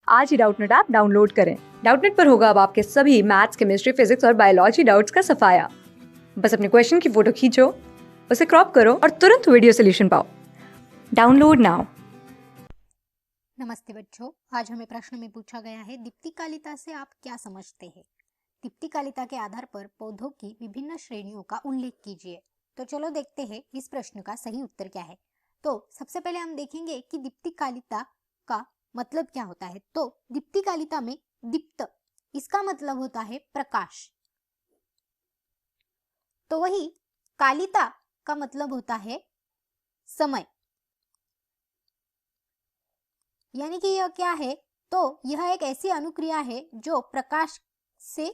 आज ही Doubtnut app download करें। Doubtnut पर होगा अब आपके सभी मैथ्स, केमिस्ट्री, फिजिक्स और बायोलॉजी डाउट्स का सफाया। बस अपने क्वेश्चन की फोटो खींचो, उसे क्रॉप करो और तुरंत वीडियो सोल्यूशन पाओ। Download now. नमस्ते बच्चों, आज हमें प्रश्न में पूछा गया है दीप्तिकालिता से आप क्या समझते हैं। दीप्तिकालिता के आधार पर पौधों की विभिन्न श्रेणियों का उल्लेख कीजिए। तो चलो देखते हैं इस प्रश्न का सही उत्तर क्या है। तो सबसे पहले हम देखेंगे कि दीप्तिकालिता का मतलब क्या होता है। तो दीप्तिकालिता में दीप्त इसका मतलब होता है प्रकाश, तो वही कालिता का मतलब होता है समय। यानी कि यह क्या है, तो यह एक ऐसी अनुक्रिया है जो प्रकाश से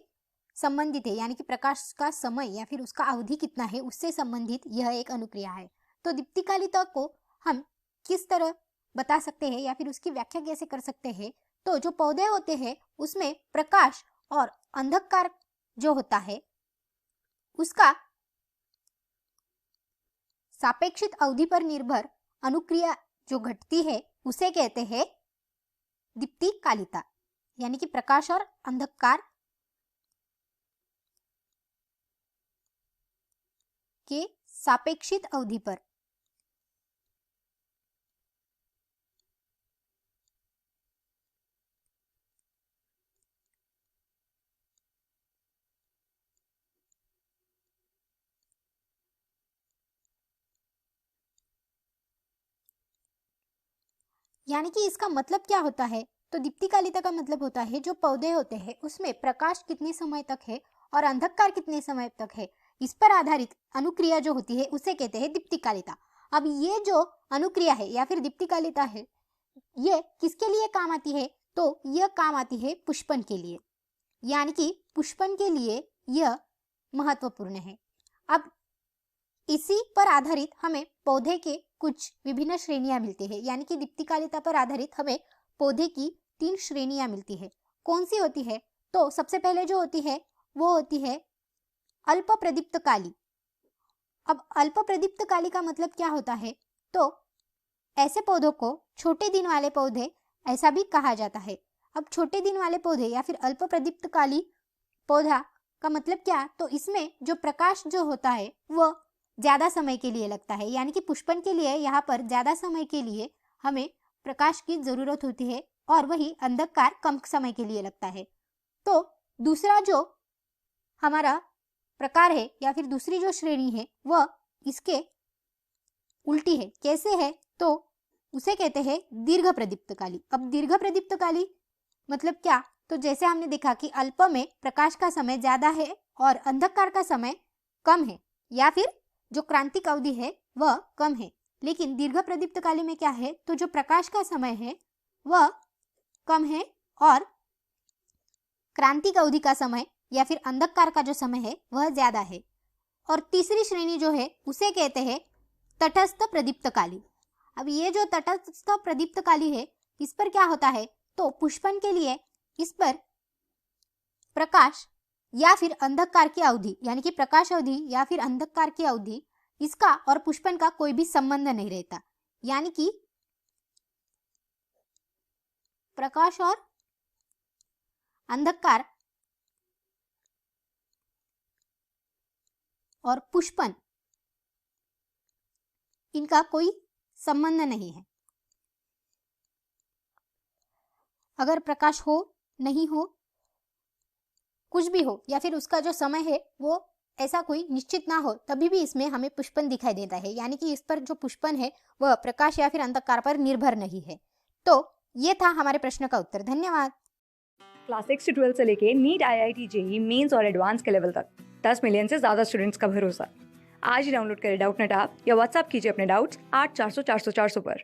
संबंधित है, यानी कि प्रकाश का समय या फिर उसका अवधि कितना है उससे संबंधित यह एक अनुक्रिया है। तो दीप्तिकालिता को हम किस तरह बता सकते हैं या फिर उसकी व्याख्या कैसे कर सकते हैं। तो जो पौधे होते हैं उसमें प्रकाश और अंधकार जो होता है उसका सापेक्षित अवधि पर निर्भर अनुक्रिया जो घटती है उसे कहते हैं दीप्तिकालिता, यानी कि प्रकाश और अंधकार के सापेक्षित अवधि पर। यानी कि इसका मतलब क्या होता है, तो दीप्तिकालिता का मतलब होता है जो पौधे होते हैं उसमें प्रकाश कितने समय तक है और अंधकार कितने समय तक है, इस पर आधारित अनुक्रिया जो होती है उसे कहते हैं दीप्तिकालिता। अब ये जो अनुक्रिया है या फिर दीप्तिकालिता है ये किसके लिए काम आती है, तो यह काम आती है पुष्पन के लिए, यानी कि पुष्पन के लिए यह महत्वपूर्ण है। अब इसी पर आधारित हमें पौधे के कुछ विभिन्न श्रेणियां मिलती है, यानी कि दीप्तिकालिता पर आधारित हमें पौधे की 3 श्रेणियां मिलती है। कौन सी होती है, तो सबसे पहले जो होती है वो होती है अल्प प्रदीप्त काली। अब अल्प प्रदीप्त काली का मतलब क्या होता है, तो ऐसे पौधों को छोटे दिन वाले पौधे ऐसा भी कहा जाता है। अब छोटे दिन वाले पौधे या फिर अल्प प्रदीप्त काली पौधा का मतलब क्या, तो इसमें जो प्रकाश जो होता है वह ज्यादा समय के लिए लगता है, यानी कि पुष्पन के लिए यहाँ पर ज्यादा समय के लिए हमें प्रकाश की जरूरत होती है और वही अंधकार कम समय के लिए लगता है। तो दूसरा जो हमारा प्रकार है या फिर दूसरी जो श्रेणी है वह इसके उल्टी है। कैसे है, तो उसे कहते हैं दीर्घ प्रदीप्त काली। अब दीर्घ प्रदीप्त काली मतलब क्या, तो जैसे हमने देखा कि अल्प में प्रकाश का समय ज्यादा है और अंधकार का समय कम है, या फिर जो क्रांतिक अवधि है वह कम है। लेकिन दीर्घ प्रदीप्त काली में क्या है, तो जो प्रकाश का समय है वह कम है और क्रांतिक अवधि का समय या फिर अंधकार का जो समय है वह ज्यादा है। और तीसरी श्रेणी जो है उसे कहते हैं तटस्थ प्रदीप्त काली। अब ये जो तटस्थ प्रदीप्त काली है इस पर क्या होता है, तो पुष्पन के लिए इस पर प्रकाश या फिर अंधकार की अवधि, यानी कि प्रकाश अवधि या फिर अंधकार की अवधि, इसका और पुष्पन का कोई भी संबंध नहीं रहता। यानी कि प्रकाश और अंधकार और पुष्पन इनका कोई संबंध नहीं है। अगर प्रकाश हो, नहीं हो, कुछ भी हो या फिर उसका जो समय है वो ऐसा कोई निश्चित ना हो, तभी भी इसमें हमें पुष्पन दिखाई देता है। यानी कि इस पर जो पुष्पन है वह प्रकाश या फिर अंधकार पर निर्भर नहीं है। तो ये था हमारे प्रश्न का उत्तर। धन्यवाद। क्लास 6 से 12 से लेके नीट, IIT, जेईई मेंस और एडवांस के लेवल तक 10 मिलियन से ज्यादा स्टूडेंट्स का भरोसा। आज ही डाउनलोड करें डाउटनेट ऐप या व्हाट्सएप कीजिए अपने डाउट्स 8400 400 400 पर।